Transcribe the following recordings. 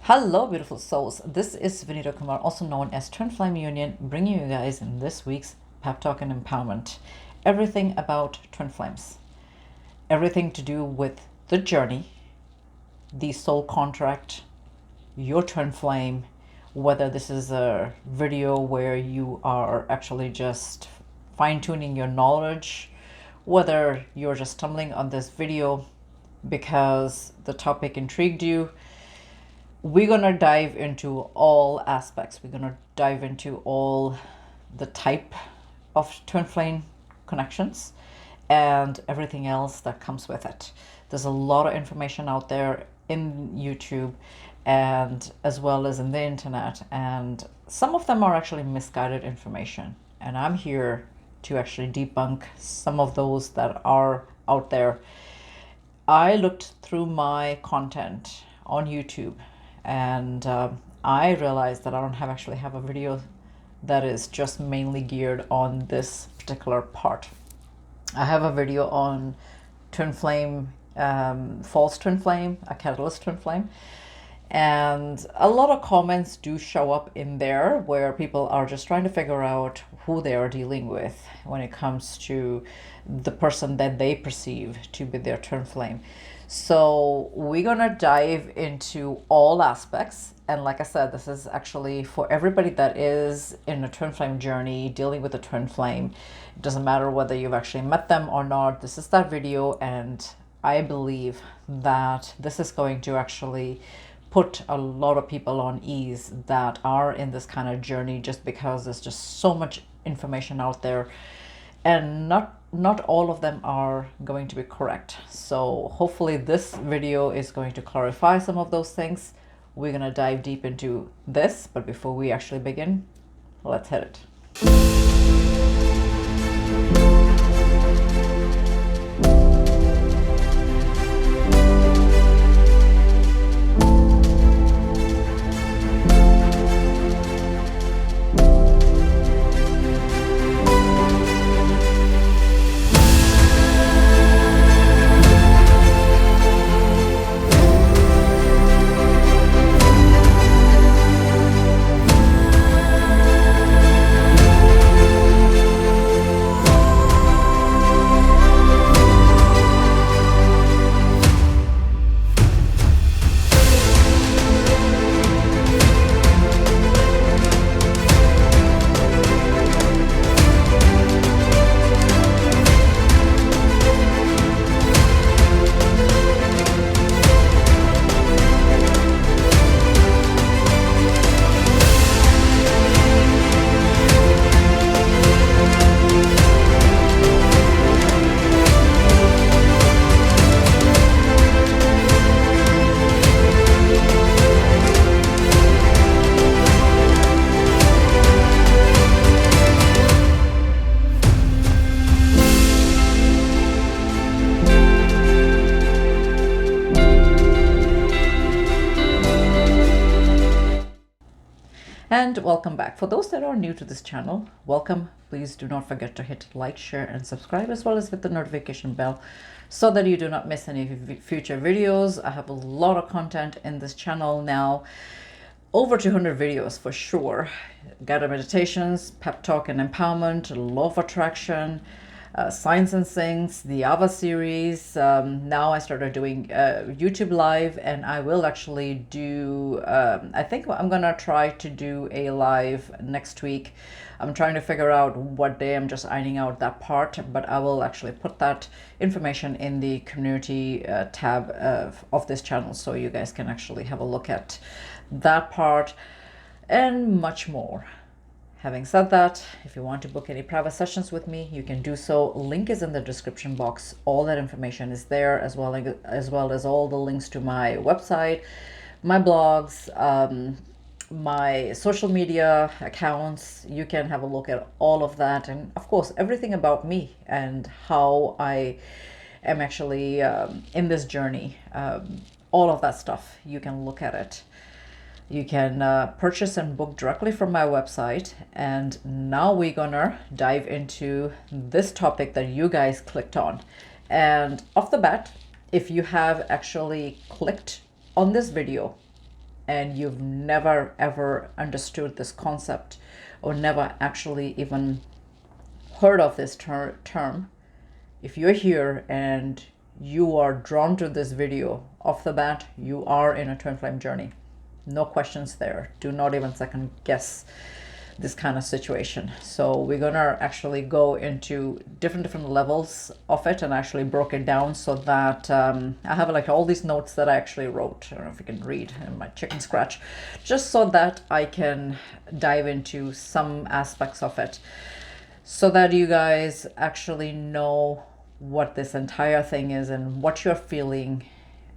Hello, beautiful souls. This is Vinita Kumar, also known as Twinflameunion, bringing you guys in this week's Pep Talk and Empowerment. Everything about twin flames, everything to do with the journey, the soul contract, your twin flame, whether this is a video where you are actually just fine-tuning your knowledge, whether you're just stumbling on this video because the topic intrigued you. We're going to dive into all aspects. We're going to dive into all the type of twin flame connections and everything else that comes with it. There's a lot of information out there in YouTube and as well as in the internet, and some of them are actually misguided information, and I'm here to actually debunk some of those that are out there. I looked through my content on YouTube and I realized that I don't actually have a video that is just mainly geared on this particular part. I have a video on twin flame, false twin flame, a catalyst twin flame, and a lot of comments do show up in there where people are just trying to figure out who they are dealing with when it comes to the person that they perceive to be their twin flame. So we're gonna dive into all aspects, and like I said, this is actually for everybody that is in a twin flame journey, dealing with a twin flame. It doesn't matter whether you've actually met them or not. This is that video, and I believe that this is going to actually put a lot of people on ease that are in this kind of journey, just because there's just so much information out there, and not all of them are going to be correct. So hopefully this video is going to clarify some of those things. We're going to dive deep into this, but before we actually begin, let's hit it. And welcome back. For those that are new to this channel, welcome. Please do not forget to hit like, share, and subscribe, as well as hit the notification bell so that you do not miss any future videos. I have a lot of content in this channel now, over 200 videos for sure. Guided meditations, pep talk and empowerment, law of attraction, Signs and Things, the Ava series. Now I started doing YouTube live, and I will actually do, I think I'm gonna try to do a live next week. I'm trying to figure out what day. I'm just ironing out that part, but I will actually put that information in the community tab of this channel, so you guys can actually have a look at that part and much more. Having said that, if you want to book any private sessions with me, you can do so. Link is in the description box. All that information is there, as well as all the links to my website, my blogs, my social media accounts. You can have a look at all of that, and of course everything about me and how I am actually in this journey. All of that stuff, you can look at it. You can purchase and book directly from my website. And now we're gonna dive into this topic that you guys clicked on. And off the bat, if you have actually clicked on this video, and you've never ever understood this concept or never actually even heard of this term, if you're here and you are drawn to this video off the bat, you are in a twin flame journey. No questions there. Do not even second guess this kind of situation. So we're gonna actually go into different levels of it, and actually broke it down so that I have like all these notes that I actually wrote. I don't know if you can read in my chicken scratch, just so that I can dive into some aspects of it, so that you guys actually know what this entire thing is and what you're feeling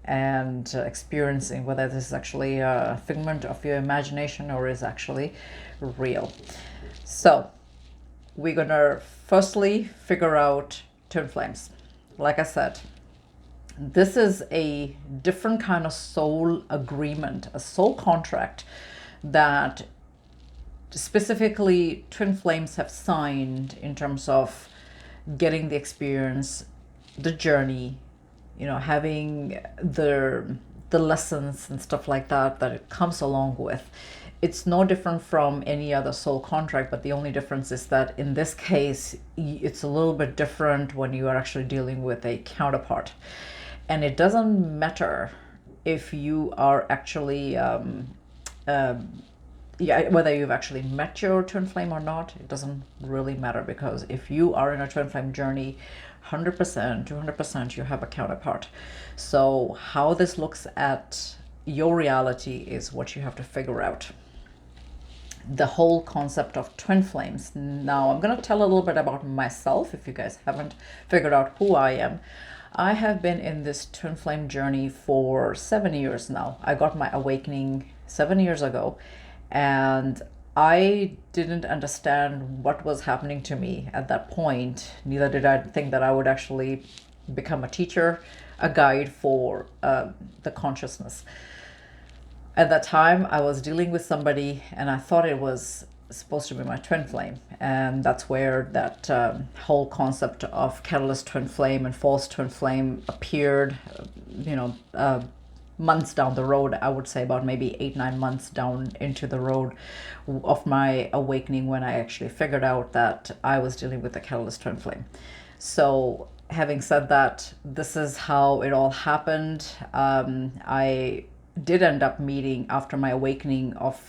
and experiencing, whether this is actually a figment of your imagination or is actually real. So we're gonna firstly figure out twin flames. Like I said, this is a different kind of soul agreement, a soul contract that specifically twin flames have signed in terms of getting the experience, the journey, you know, having the lessons and stuff like that that it comes along with. It's no different from any other soul contract, but the only difference is that in this case, it's a little bit different when you are actually dealing with a counterpart. And it doesn't matter if you are actually, whether you've actually met your twin flame or not, it doesn't really matter, because if you are in a twin flame journey, 100%, 200%, you have a counterpart. So how this looks at your reality is what you have to figure out. The whole concept of twin flames. Now I'm going to tell a little bit about myself if you guys haven't figured out who I am. I have been in this twin flame journey for 7 years now. I got my awakening 7 years ago, and I didn't understand what was happening to me at that point. Neither did I think that I would actually become a teacher, a guide for the consciousness. At that time, I was dealing with somebody and I thought it was supposed to be my twin flame. And that's where that whole concept of catalyst twin flame and false twin flame appeared, months down the road. I would say about maybe 8-9 months down into the road of my awakening, when I actually figured out that I was dealing with a catalyst twin flame. So having said that, this is how it all happened. I did end up meeting, after my awakening of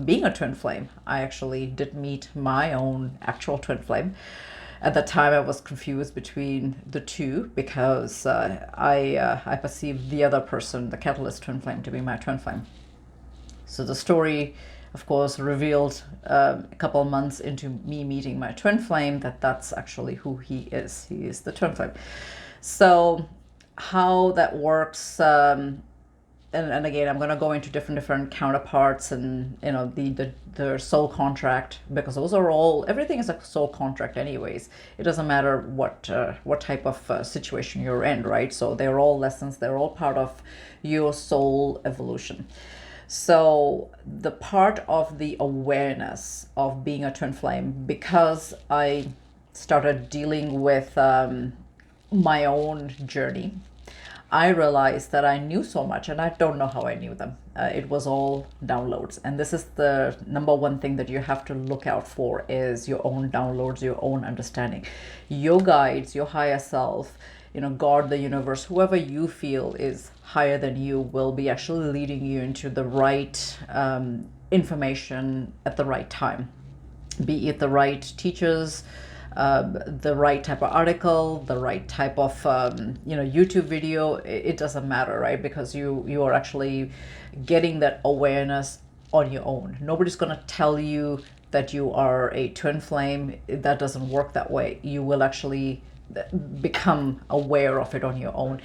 being a twin flame, I actually did meet my own actual twin flame. At that time, I was confused between the two, because I perceived the other person, the catalyst twin flame, to be my twin flame. So the story, of course, revealed a couple of months into me meeting my twin flame that that's actually who he is. He is the twin flame. So how that works, and again, I'm going to go into different counterparts and, you know, the soul contract, because those are all, everything is a soul contract anyways. It doesn't matter what type of situation you're in, right? So they're all lessons. They're all part of your soul evolution. So the part of the awareness of being a twin flame, because I started dealing with my own journey, I realized that I knew so much, and I don't know how I knew them. It was all downloads. And this is the number one thing that you have to look out for, is your own downloads, your own understanding. Your guides, your higher self, you know, God, the universe, whoever you feel is higher than you, will be actually leading you into the right information at the right time. Be it the right teachers, the right type of article, the right type of YouTube video. It doesn't matter, right? Because you are actually getting that awareness on your own. Nobody's going to tell you that you are a twin flame. That doesn't work that way. You will actually become aware of it on your own.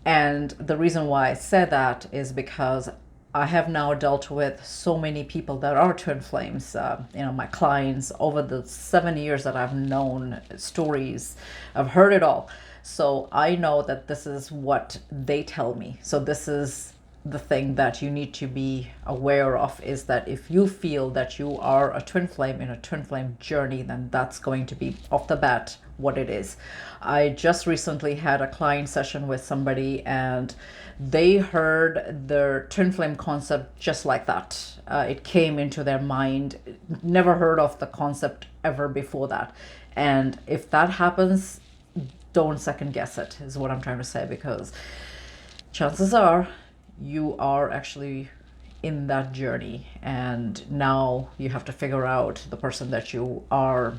And the reason why I say that is because I have now dealt with so many people that are twin flames, my clients over the 7 years that I've known stories. I've heard it all. So I know that this is what they tell me. So this is the thing that you need to be aware of is that if you feel that you are a twin flame in a twin flame journey, then that's going to be off the bat what it is. I just recently had a client session with somebody and they heard their twin flame concept just like that. It came into their mind, never heard of the concept ever before that. And if that happens, don't second guess it, is what I'm trying to say, because chances are you are actually in that journey and now you have to figure out the person that you are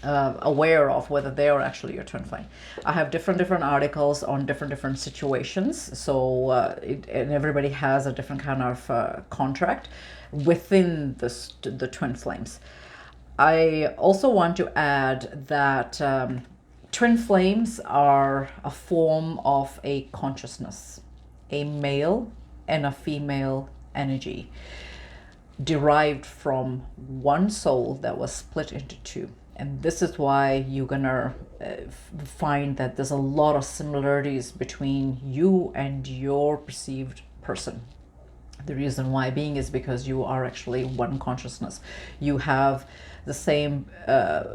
aware of, whether they are actually your twin flame. I have different articles on different situations, so and everybody has a different kind of contract within the twin flames. I also want to add that twin flames are a form of a consciousness, a male and a female energy derived from one soul that was split into two. And this is why you're gonna find that there's a lot of similarities between you and your perceived person. The reason why being is because you are actually one consciousness. You have the same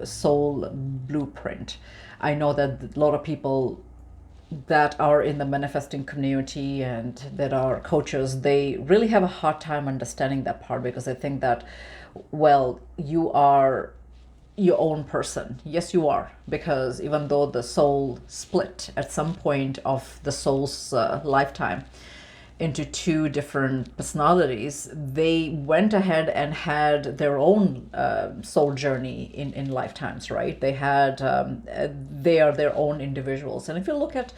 soul blueprint. I know that a lot of people that are in the manifesting community and that are coaches, they really have a hard time understanding that part, because they think that, well, you are your own person. Yes, you are, because even though the soul split at some point of the soul's lifetime into two different personalities, they went ahead and had their own soul journey in lifetimes, right? They had they are their own individuals. And if you look at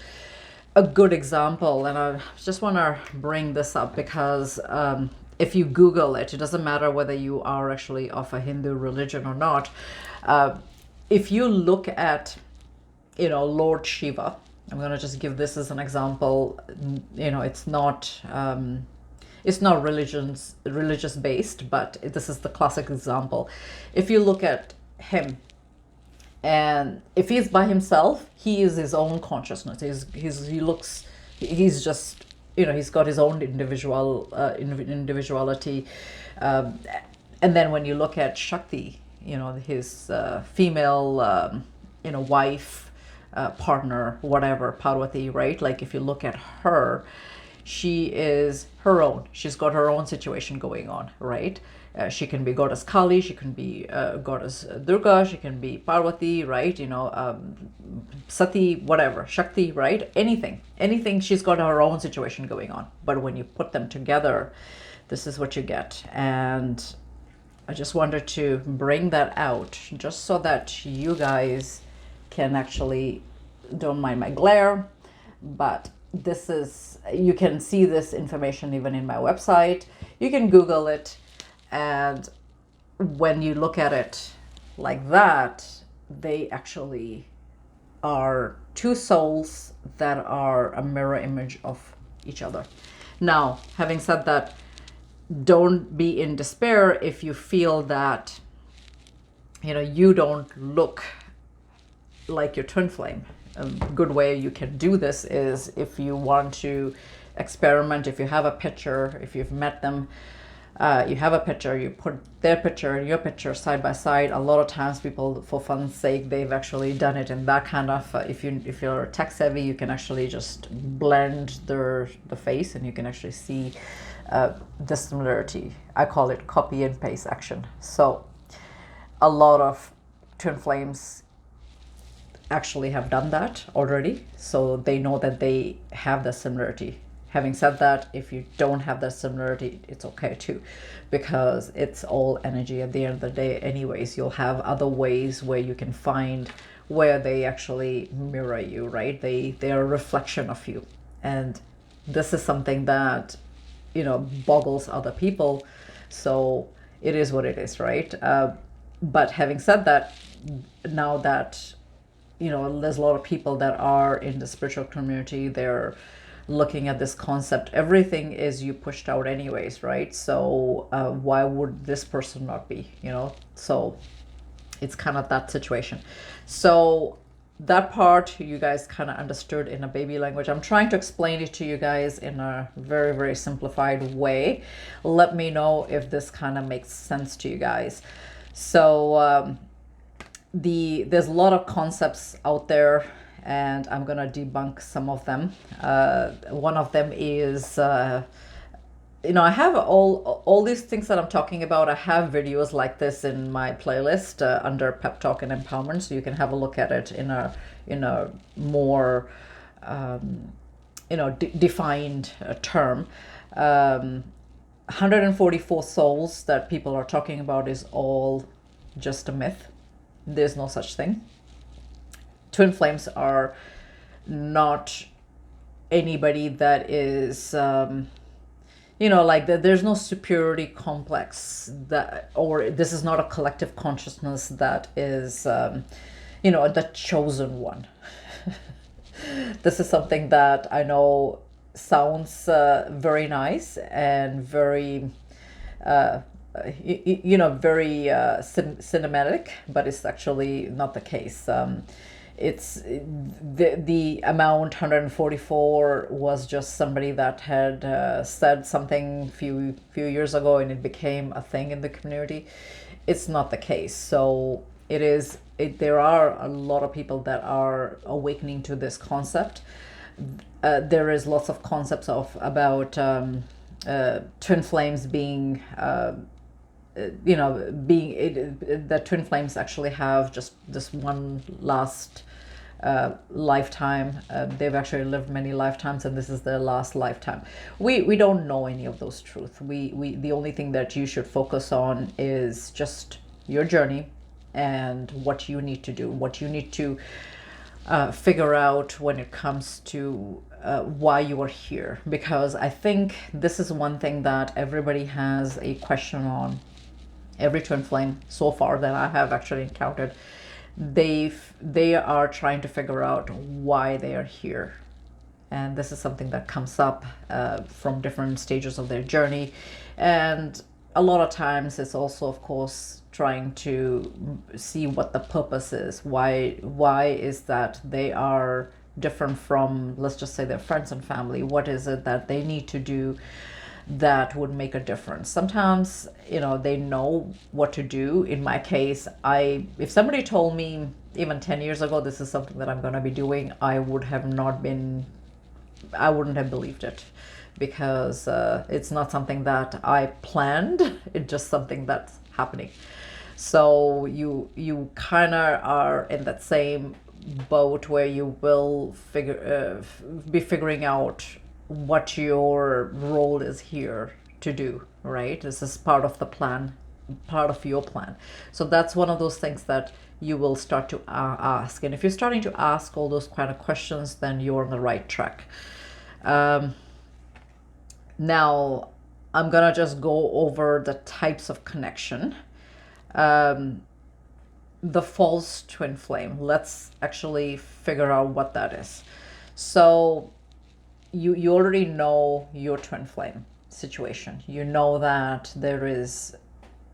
a good example, and I just want to bring this up because if you Google it, it doesn't matter whether you are actually of a Hindu religion or not. If you look at, Lord Shiva, I'm going to just give this as an example. It's not religious based, but this is the classic example. If you look at him, and if he's by himself, he is his own consciousness. He's just, he's got his own individuality. And then when you look at Shakti, his female, wife, partner, whatever, Parvati, right? Like if you look at her, she is her own. She's got her own situation going on, right? She can be goddess Kali, she can be goddess Durga, she can be Parvati, right? Sati, whatever, Shakti, right? Anything, she's got her own situation going on. But when you put them together, this is what you get. And I just wanted to bring that out just so that you guys can actually, don't mind my glare, but this is, you can see this information even in my website. You can Google it, and when you look at it like that, they actually are two souls that are a mirror image of each other. Now, having said that, don't be in despair if you feel that, you don't look like your twin flame. A good way you can do this is if you want to experiment, if you have a picture, if you've met them, you have a picture, you put their picture and your picture side by side. A lot of times people, for fun's sake, they've actually done it in that kind of, if you're tech savvy, you can actually just blend the face and you can actually see the similarity. I call it copy and paste action. So a lot of twin flames actually have done that already, so they know that they have the similarity. Having said that, if you don't have that similarity, it's okay too, because it's all energy at the end of the day anyways. You'll have other ways where you can find where they actually mirror you, right? They are a reflection of you. And this is something that boggles other people, so it is what it is, right? But having said that, now that there's a lot of people that are in the spiritual community, they're looking at this concept. Everything is you pushed out anyways, right? So why would this person not be, so it's kind of that situation. So that part you guys kind of understood in a baby language. I'm trying to explain it to you guys in a very, very simplified way. Let me know if this kind of makes sense to you guys. So there's a lot of concepts out there, and I'm gonna debunk some of them. One of them is I have all these things that I'm talking about. I have videos like this in my playlist under Pep Talk and Empowerment, so you can have a look at it in a more defined term. 144 souls that people are talking about is all just a myth. There's no such thing. Twin flames are not anybody that is there's no superiority complex, that, or this is not a collective consciousness that is the chosen one. This is something that I know sounds very nice and very very cinematic, but it's actually not the case. It's the amount 144 was just somebody that had said something few years ago, and it became a thing in the community. It's not the case. So there are a lot of people that are awakening to this concept. There is lots of concepts about twin flames being the twin flames actually have just this one last lifetime. They've actually lived many lifetimes, and this is their last lifetime. We don't know any of those truths. The only thing that you should focus on is just your journey and what you need to do, what you need to figure out when it comes to why you are here. Because I think this is one thing that everybody has a question on. Every twin flame so far that I have actually encountered, they are trying to figure out why they are here. And this is something that comes up from different stages of their journey. And a lot of times it's also, of course, trying to see what the purpose is. Why is that they are different from, let's just say, their friends and family? What is it that they need to do that would make a difference? Sometimes they know what to do. In my case, if somebody told me even 10 years ago this is something that I'm going to be doing, I wouldn't have believed it, because it's not something that I planned. It's just something that's happening. So you kind of are in that same boat where you will be figuring out what your role is here to do, right? This is part of the plan, part of your plan. So that's one of those things that you will start to ask. And if you're starting to ask all those kind of questions, then you're on the right track. Now, I'm gonna just go over the types of connection. The false twin flame. Let's actually figure out what that is. So you already know your twin flame situation. You know that there is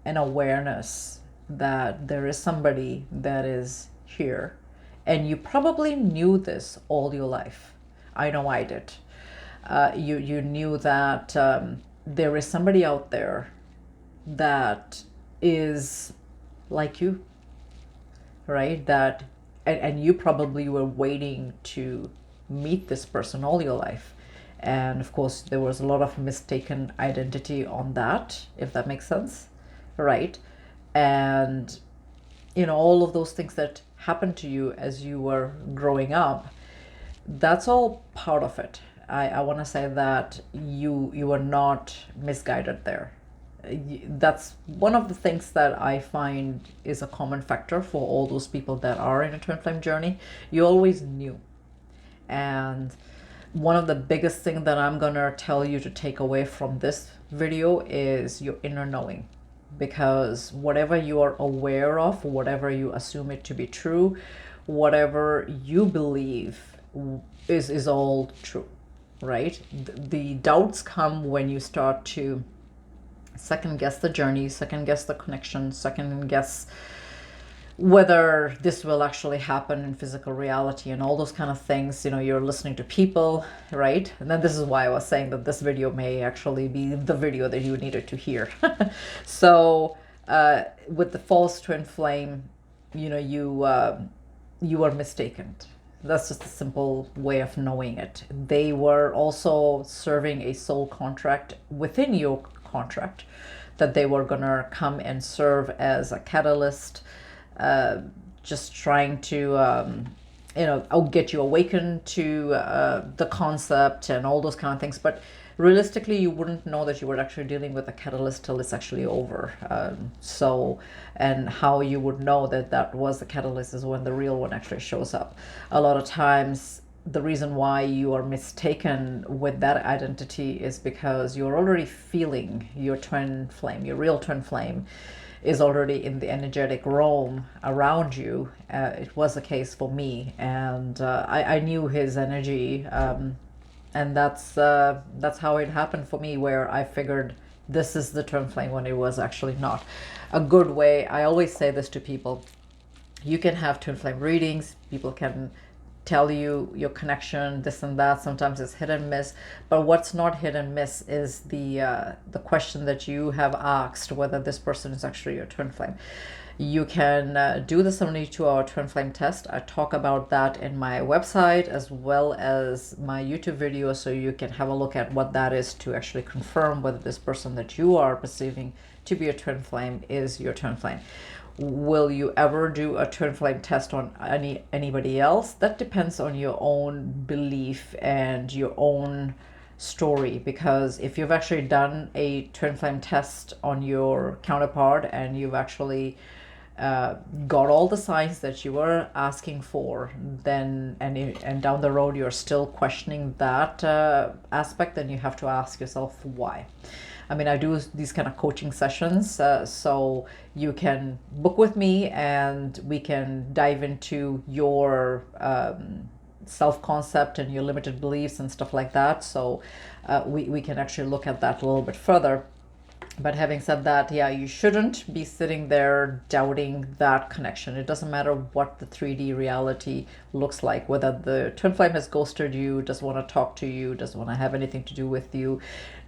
an awareness that there is somebody that is here, and you probably knew this all your life. I know I did. You knew that there is somebody out there that is like you, right? And you probably were waiting to meet this person all your life. And of course there was a lot of mistaken identity on that, if that makes sense, right? And all of those things that happened to you as you were growing up, that's all part of it. I want to say that you are not misguided there. That's one of the things that I find is a common factor for all those people that are in a twin flame journey. You always knew. And one of the biggest things that I'm gonna tell you to take away from this video is your inner knowing. Because whatever you are aware of, whatever you assume it to be true, whatever you believe is all true, right? The doubts come when you start to second guess the journey, second guess the connection, second guess whether this will actually happen in physical reality and all those kind of things. You're listening to people, right? And then this is why I was saying that this video may actually be the video that you needed to hear. So with the false twin flame, you are mistaken. That's just a simple way of knowing it. They were also serving a soul contract within your contract, that they were gonna come and serve as a catalyst, just trying to get you awakened to the concept and all those kind of things. But realistically, you wouldn't know that you were actually dealing with a catalyst till it's actually over. And how you would know that that was the catalyst is when the real one actually shows up. A lot of times, the reason why you are mistaken with that identity is because you're already feeling your twin flame, your real twin flame is already in the energetic realm around you. It was the case for me, and I knew his energy, and that's how it happened for me, where I figured this is the twin flame when it was actually not. A good way, I always say this to people, you can have twin flame readings, people can tell you your connection, this and that. Sometimes it's hit and miss, but what's not hit and miss is the question that you have asked, whether this person is actually your twin flame. You can do the 72-hour twin flame test. I talk about that in my website as well as my YouTube video, so you can have a look at what that is to actually confirm whether this person that you are perceiving to be a twin flame is your twin flame. Will you ever do a twin flame test on anybody else? That depends on your own belief and your own story, because if you've actually done a twin flame test on your counterpart and you've actually got all the signs that you were asking for, then and down the road you're still questioning that aspect, then you have to ask yourself why. I mean, I do these kind of coaching sessions, so you can book with me and we can dive into your self-concept and your limited beliefs and stuff like that. So we can actually look at that a little bit further. But having said that, yeah, you shouldn't be sitting there doubting that connection. It doesn't matter what the 3D reality looks like, whether the twin flame has ghosted you, doesn't want to talk to you, doesn't want to have anything to do with you.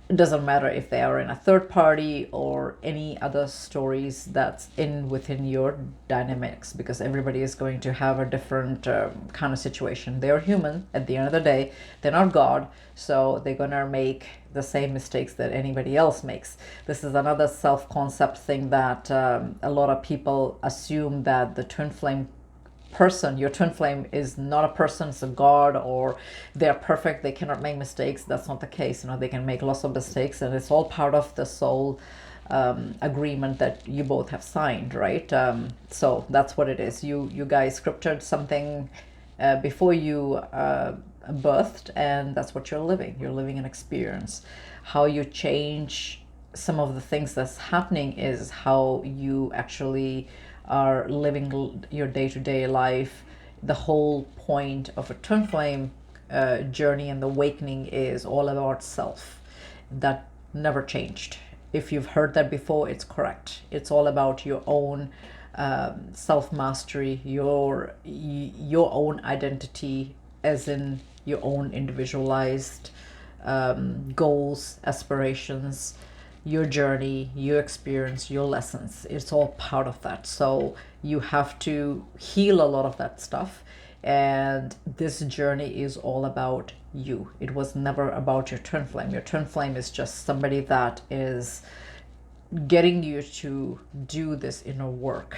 It doesn't matter if they are in a third party or any other stories that's within your dynamics, because everybody is going to have a different kind of situation. They are human at the end of the day. They're not God, so they're gonna make the same mistakes that anybody else makes. This is another self-concept thing that a lot of people assume, that the twin flame person, your twin flame, is not a person, it's a god, or they're perfect, they cannot make mistakes. That's not the case. They can make lots of mistakes, and it's all part of the soul agreement that you both have signed, right? So that's what it is. You guys scripted something before you birthed, and that's what you're living. You're living an experience. How you change some of the things that's happening is how you actually are living your day-to-day life. The whole point of a twin flame journey and the awakening is all about self. That never changed. If you've heard that before, it's correct. It's all about your own self-mastery, your own identity, as in your own individualized goals, aspirations, your journey, your experience, your lessons. It's all part of that. So you have to heal a lot of that stuff. And this journey is all about you. It was never about your twin flame. Your twin flame is just somebody that is getting you to do this inner work,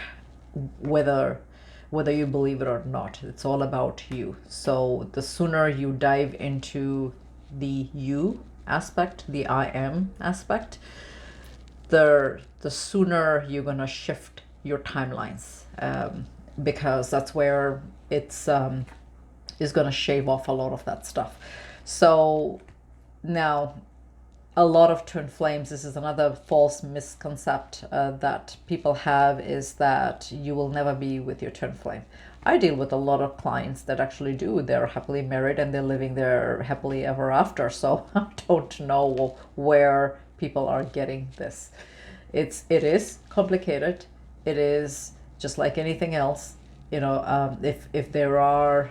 whether you believe it or not. It's all about you. So the sooner you dive into the you aspect, the I am aspect, the sooner you're gonna shift your timelines, because that's where it's is gonna shave off a lot of that stuff. So now, a lot of twin flames, this is another false misconception that people have, is that you will never be with your twin flame. I deal with a lot of clients that actually do. They're happily married and they're living their happily ever after. So I don't know where people are getting this. It is complicated. It is just like anything else. If there are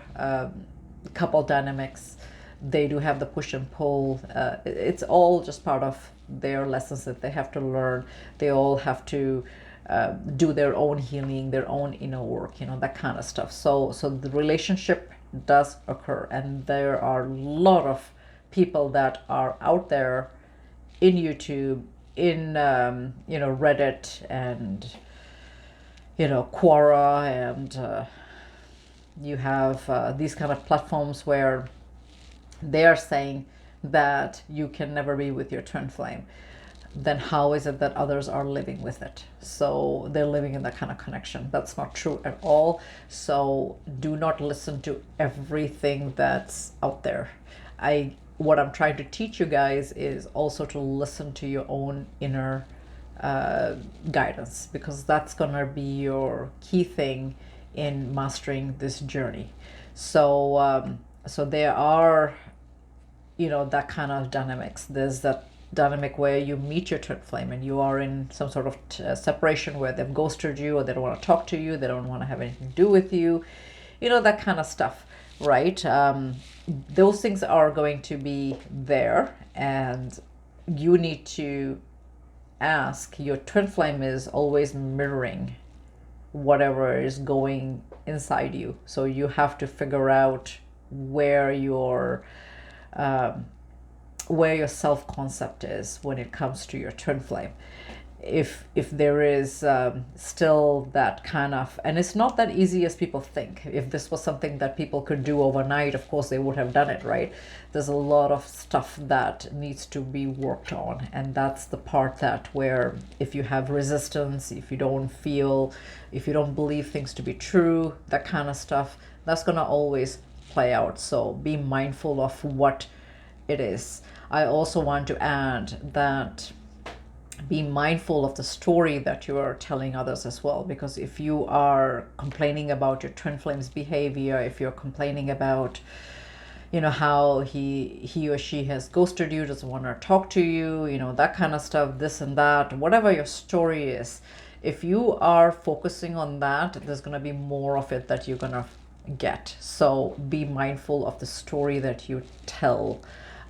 couple dynamics, they do have the push and pull. It's all just part of their lessons that they have to learn. They all have to do their own healing, their own inner work, that kind of stuff. So the relationship does occur, and there are a lot of people that are out there in YouTube, in Reddit, and Quora, and you have these kind of platforms where they are saying that you can never be with your twin flame. Then how is it that others are living with it? So they're living in that kind of connection. That's not true at all. So do not listen to everything that's out there. What I'm trying to teach you guys is also to listen to your own inner guidance, because that's gonna be your key thing in mastering this journey. So there are, that kind of dynamics. There's that dynamic where you meet your twin flame and you are in some sort of separation where they've ghosted you, or they don't want to talk to you, they don't want to have anything to do with you, that kind of stuff, right? Those things are going to be there, and you need to ask. Your twin flame is always mirroring whatever is going inside you, so you have to figure out where your self-concept is when it comes to your twin flame. If there is still that kind of, and it's not that easy as people think. If this was something that people could do overnight, of course they would have done it, right? There's a lot of stuff that needs to be worked on, and that's the part that where if you have resistance, if you don't believe things to be true, that kind of stuff, that's gonna always play out. So be mindful of what it is. I also want to add that be mindful of the story that you are telling others as well, because if you are complaining about your twin flame's behavior, if you're complaining about how he or she has ghosted you, doesn't want to talk to you, that kind of stuff, this and that, whatever your story is, if you are focusing on that, there's going to be more of it that you're going to get. So be mindful of the story that you tell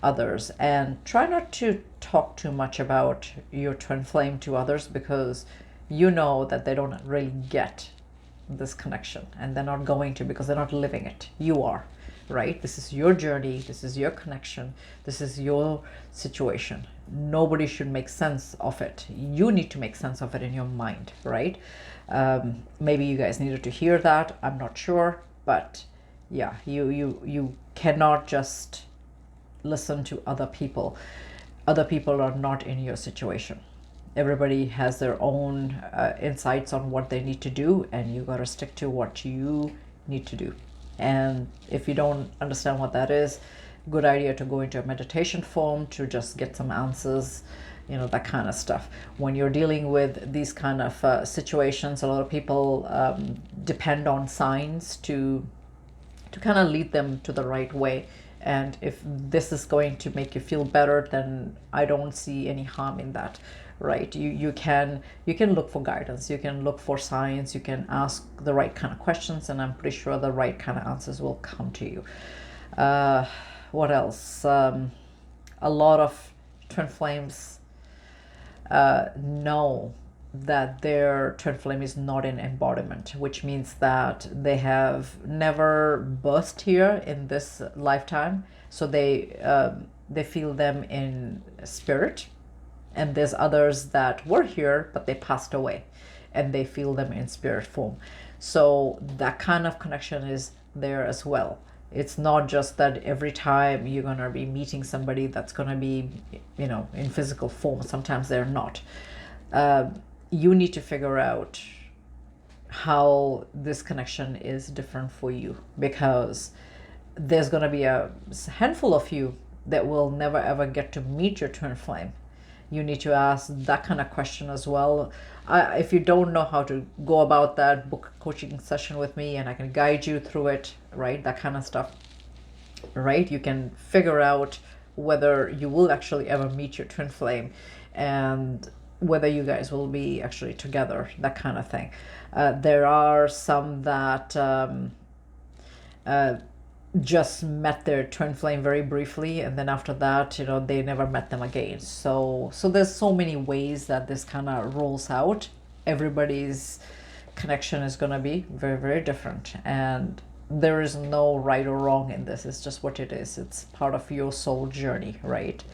others, and try not to talk too much about your twin flame to others, because that they don't really get this connection, and they're not going to, because they're not living it. You are, right? This is your journey, this is your connection, this is your situation. Nobody should make sense of it. You need to make sense of it in your mind, right? Maybe you guys needed to hear that, I'm not sure, but yeah, you cannot just listen to other people. Other people are not in your situation. Everybody has their own insights on what they need to do, and you got to stick to what you need to do. And if you don't understand what that is, good idea to go into a meditation form to just get some answers, that kind of stuff. When you're dealing with these kind of situations, a lot of people depend on signs to kind of lead them to the right way. And if this is going to make you feel better, then I don't see any harm in that, right? You can look for guidance, you can look for signs, you can ask the right kind of questions, and I'm pretty sure the right kind of answers will come to you. What else? A lot of twin flames know that their twin flame is not in embodiment, which means that they have never burst here in this lifetime. So they feel them in spirit, and there's others that were here but they passed away, and they feel them in spirit form. So that kind of connection is there as well. It's not just that every time you're gonna be meeting somebody that's gonna be, in physical form. Sometimes they're not. You need to figure out how this connection is different for you, because there's going to be a handful of you that will never ever get to meet your twin flame. You need to ask that kind of question as well. If you don't know how to go about that, book a coaching session with me and I can guide you through it, right? That kind of stuff, right? You can figure out whether you will actually ever meet your twin flame. And whether you guys will be actually together, that kind of thing. There are some that just met their twin flame very briefly, and then after that, you know, they never met them again. So there's so many ways that this kind of rolls out. Everybody's connection is going to be very, very different, and there is no right or wrong in this. It's just what it is. It's part of your soul journey, right?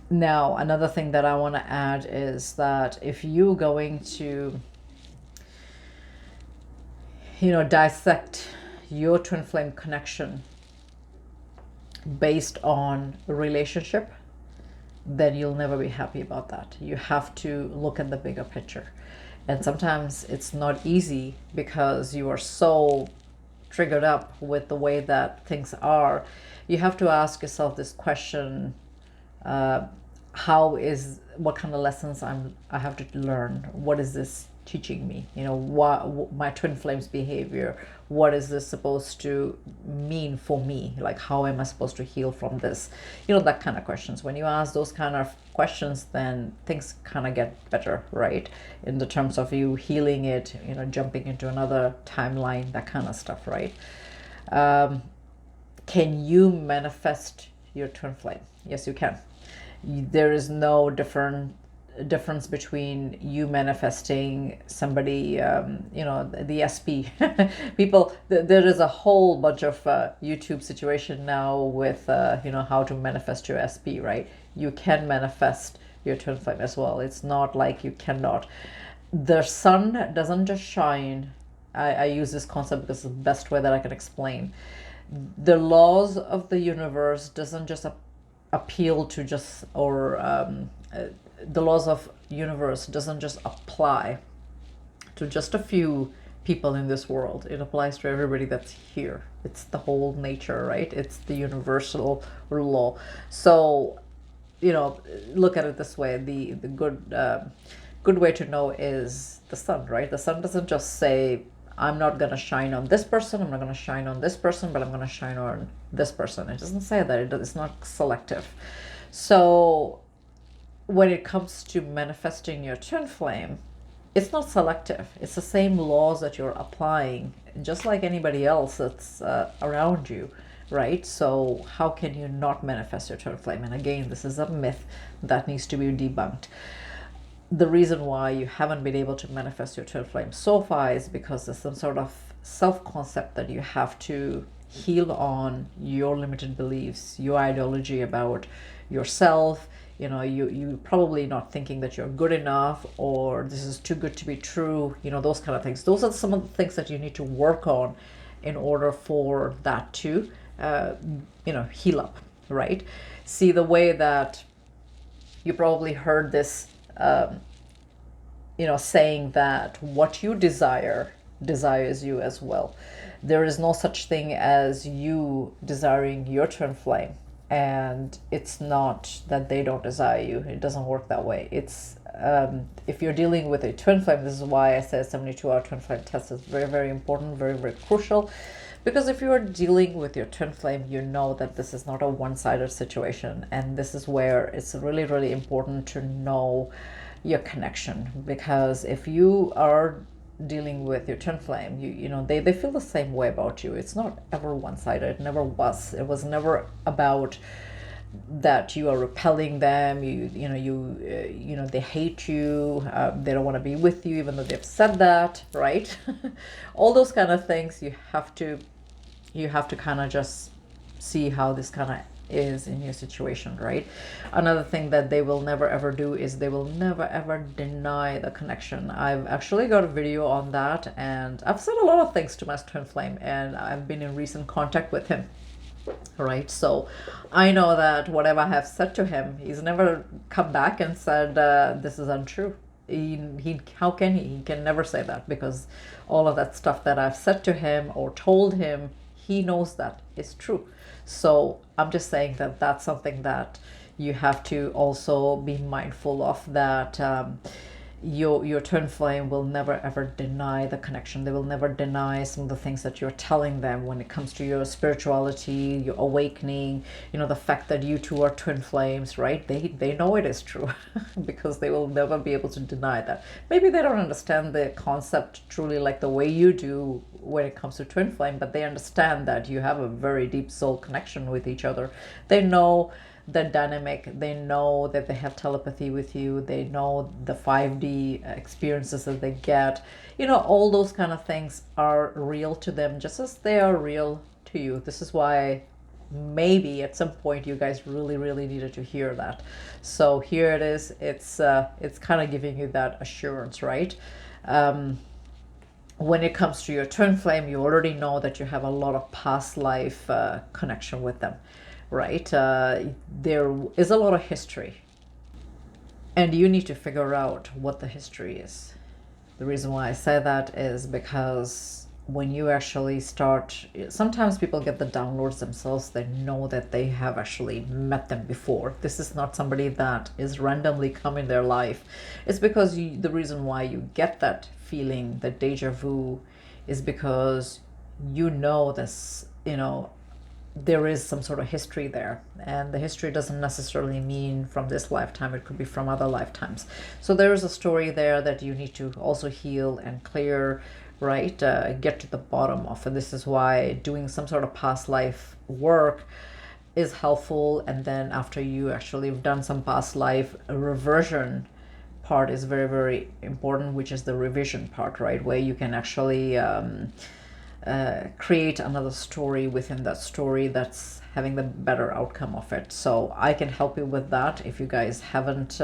Now, another thing that I want to add is that if you're going to, you know, dissect your twin flame connection based on a relationship, then you'll never be happy about that. You have to look at the bigger picture. And sometimes it's not easy because you are so triggered up with the way that things are. You have to ask yourself this question, what kind of lessons I have to learn? What is this teaching me? You know, what my twin flames behavior, what is this supposed to mean for me? Like, how am I supposed to heal from this? You know, that kind of questions. When you ask those kind of questions, then things kind of get better, right? In the terms of you healing it, you know, jumping into another timeline, that kind of stuff, right? Can you manifest your twin flame? Yes, you can. There is no difference between you manifesting somebody, you know, the SP. People, there is a whole bunch of YouTube situation now with, you know, how to manifest your SP, right? You can manifest your twin flame as well. It's not like you cannot. The sun doesn't just shine. I use this concept because it's the best way that I can explain. The laws of the universe doesn't just appeal to just, or the laws of universe doesn't just apply to just a few people in this world. It applies to everybody that's here. It's the whole nature, right? It's the universal law. So, you know, look at it this way. The good way to know is the sun, right? The sun doesn't just say, I'm not going to shine on this person, I'm not going to shine on this person, but I'm going to shine on this person. It doesn't say that. It's not selective. So when it comes to manifesting your twin flame, it's not selective. It's the same laws that you're applying, just like anybody else that's around you, right? So how can you not manifest your twin flame? And again, this is a myth that needs to be debunked. The reason why you haven't been able to manifest your twin flame so far is because there's some sort of self-concept that you have to heal on, your limited beliefs, your ideology about yourself. You know, you probably not thinking that you're good enough, or this is too good to be true, you know, those kind of things. Those are some of the things that you need to work on in order for that to, you know, heal up, right? See, the way that you probably heard this, you know, saying that what you desire desires you as well. There is no such thing as you desiring your twin flame and it's not that they don't desire you. It doesn't work that way. It's if you're dealing with a twin flame, this is why I said 72-hour twin flame test is very, very important, very, very crucial. Because if you're dealing with your twin flame, you know that this is not a one-sided situation. And this is where it's really, really important to know your connection. Because if you are dealing with your twin flame, you know, they feel the same way about you. It's not ever one-sided. It never was. It was never about that you are repelling them, you know they hate you, they don't want to be with you even though they've said that, right? All those kind of things you have to kind of just see how this kind of is in your situation, right? Another thing that they will never ever do is they will never ever deny the connection. I've actually got a video on that, and I've said a lot of things to my twin flame, and I've been in recent contact with him. Right, so I know that whatever I have said to him, he's never come back and said this is untrue. He how can he can never say that, because all of that stuff that I've said to him or told him, he knows that is true. So I'm just saying that that's something that you have to also be mindful of, that your twin flame will never ever deny the connection. They will never deny some of the things that you're telling them when it comes to your spirituality, your awakening, the fact that you two are twin flames, right? They know it is true because they will never be able to deny that. Maybe they don't understand the concept truly like the way you do when it comes to twin flame, but they understand that you have a very deep soul connection with each other. They know the dynamic, they know that they have telepathy with you, they know the 5D experiences that they get, all those kind of things are real to them just as they are real to you. This is why maybe at some point you guys really needed to hear that. So here it is. It's kind of giving you that assurance, right? When it comes to your twin flame, you already know that you have a lot of past life connection with them, right? There is a lot of history, and you need to figure out what the history is. The reason why I say that is because when you actually start, sometimes people get the downloads themselves. They know that they have actually met them before. This is not somebody that is randomly come in their life. It's because the reason why you get that feeling, the deja vu, is because this, there is some sort of history there, and the history doesn't necessarily mean from this lifetime. It could be from other lifetimes. So there is a story there that you need to also heal and clear, right? Get to the bottom of it. This is why doing some sort of past life work is helpful. And then after you actually have done some past life, a reversion part is very important, which is the revision part, right? Where you can actually create another story within that story that's having the better outcome of it. So I can help you with that if you guys haven't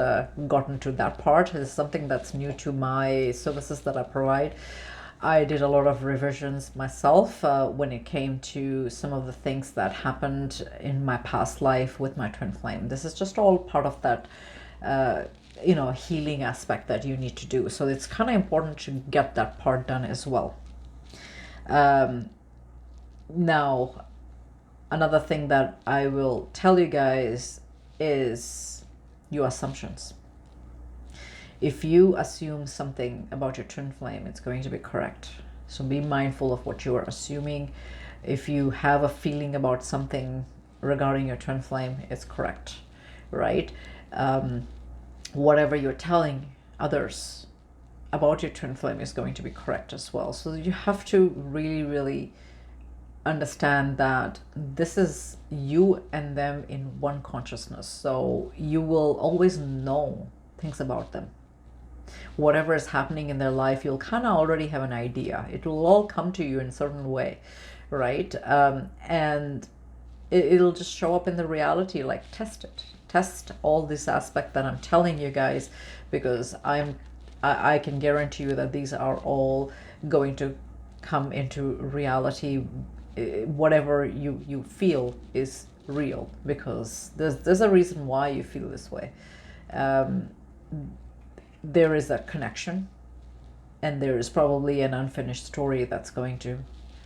gotten to that part. It's something that's new to my services that I provide. I did a lot of revisions myself when it came to some of the things that happened in my past life with my twin flame. This is just all part of that healing aspect that you need to do. So it's kind of important to get that part done as well. Now, another thing that I will tell you guys is your assumptions. If you assume something about your twin flame, it's going to be correct. So be mindful of what you are assuming. If you have a feeling about something regarding your twin flame, it's correct, right? Whatever you're telling others about your twin flame is going to be correct as well. So you have to really understand that this is you and them in one consciousness. So you will always know things about them. Whatever is happening in their life, you'll kind of already have an idea. It will all come to you in a certain way, right? And it'll just show up in the reality. Like, test it. Test all this aspect that I'm telling you guys, because I can guarantee you that these are all going to come into reality. Whatever you feel is real, because there's a reason why you feel this way. There is a connection, and there is probably an unfinished story that's going to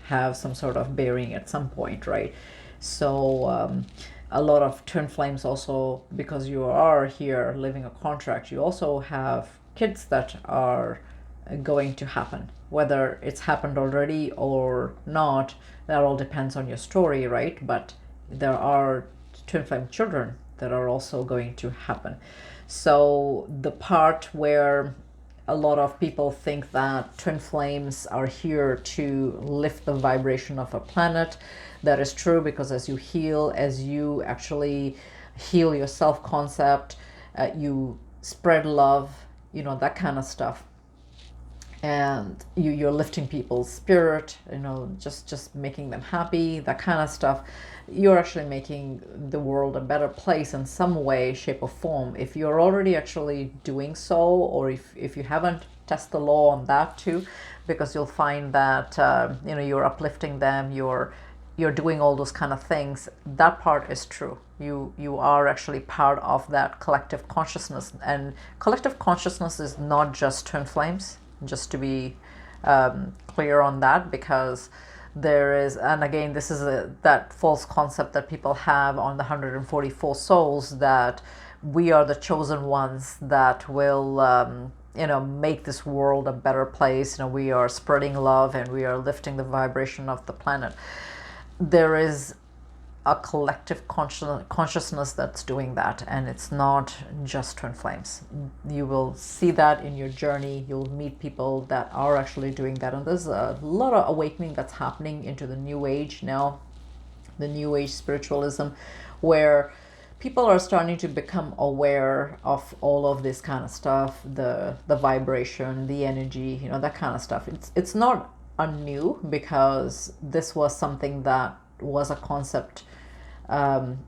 have some sort of bearing at some point, right? So a lot of twin flames also, because you are here living a contract, you also have kids that are going to happen. Whether it's happened already or not, that all depends on your story, right? But there are twin flame children that are also going to happen. So the part where a lot of people think that twin flames are here to lift the vibration of a planet, that is true, because as you heal, as you actually heal your self-concept, you spread love, that kind of stuff, and you're lifting people's spirit, just making them happy, that kind of stuff. You're actually making the world a better place in some way, shape, or form. If you're already actually doing so, or if you haven't, test the law on that too, because you'll find that you're uplifting them, you're doing all those kind of things. That part is true. You are actually part of that collective consciousness, and collective consciousness is not just twin flames, just to be clear on that, because there is, and again, this is that false concept that people have on the 144 souls, that we are the chosen ones that will make this world a better place. We are spreading love and we are lifting the vibration of the planet. There is a collective consciousness that's doing that, and it's not just twin flames. You will see that in your journey. You'll meet people that are actually doing that, and there's a lot of awakening that's happening into the new age now, the new age spiritualism, where people are starting to become aware of all of this kind of stuff, the vibration, the energy, that kind of stuff. It's not new, because this was something that was a concept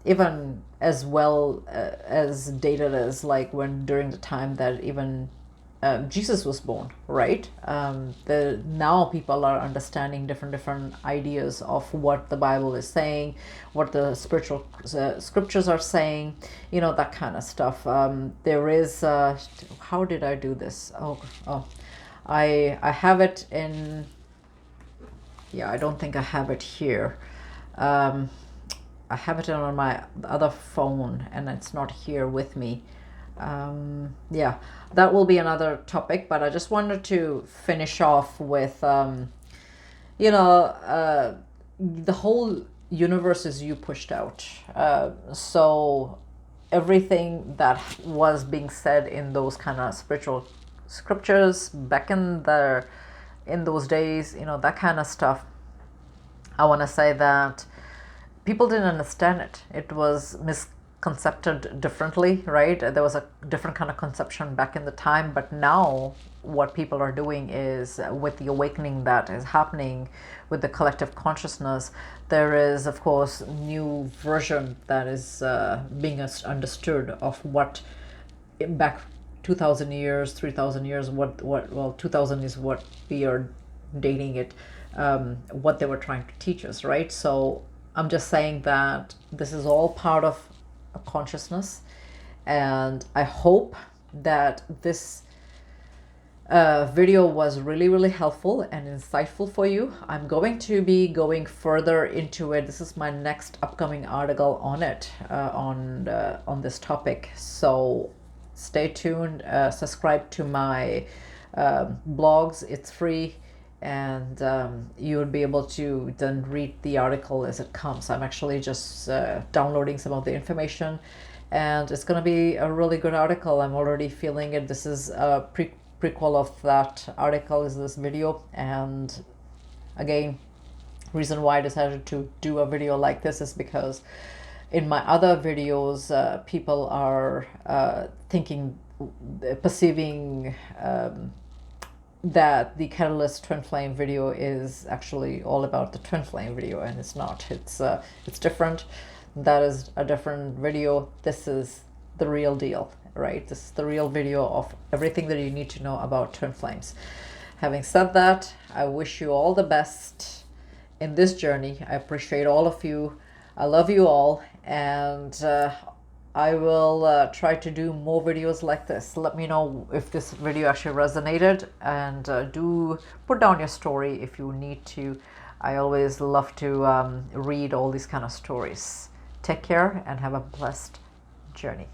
even as well as dated as like during the time that even Jesus was born, right? Now people are understanding different ideas of what the Bible is saying, what the spiritual scriptures are saying, that kind of stuff. There is how did I do this? I have it in, I don't think I have it here. I have it on my other phone and it's not here with me. That will be another topic, but I just wanted to finish off with, the whole universe is you pushed out. So everything that was being said in those kind of spiritual scriptures back in those days, that kind of stuff, I want to say that people didn't understand it. It was misconcepted differently, right? There was a different kind of conception back in the time, but now what people are doing is, with the awakening that is happening with the collective consciousness, there is, of course, new version that is being understood of what back 2,000 years, 3,000 years, well, 2,000 is what we are dating it, what they were trying to teach us, right? So I'm just saying that this is all part of a consciousness, and I hope that this video was really helpful and insightful for you. I'm going to be going further into it. This is my next upcoming article on it, on this topic. So stay tuned, subscribe to my blogs. It's free, and you would be able to then read the article as it comes. I'm actually just downloading some of the information, and it's going to be a really good article. I'm already feeling it. This is a prequel of that article, is this video. And again, reason why I decided to do a video like this is because in my other videos, people are perceiving that the Catalyst twin flame video is actually all about the twin flame video, and it's not. It's different. That is a different video. This is the real deal, right? This is the real video of everything that you need to know about twin flames. Having said that, I wish you all the best in this journey. I appreciate all of you. I love you all, and I will try to do more videos like this. Let me know if this video actually resonated, and do put down your story if you need to. I always love to read all these kind of stories. Take care and have a blessed journey.